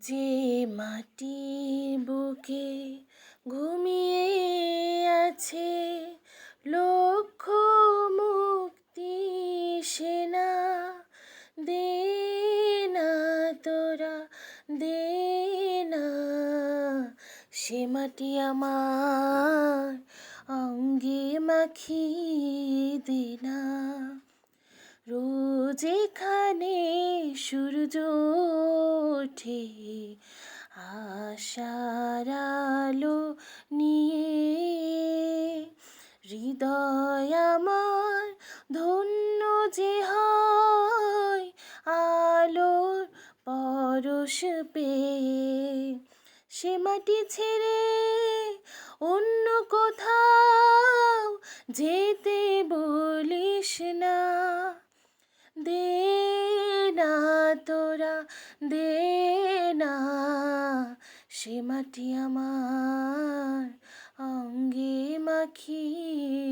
যে মাটির বুকে ঘুমিয়ে আছে লক্ষ মুক্তি সেনা, দে না তোরা দে না, সে মাটি আমার অঙ্গে মাখিয়ে দে না। রোজ এখানে সূর্য ওঠে আশার আলো নিয়ে, হৃদয় আমার ধন্য যে হয় আলোর পরশ পেয়ে। সে মাটি ছেড়ে অন্য কোথাও যেতে বলিস না, দে না তোরা দে না, সে মাটি আমার অঙ্গে মাখিয়ে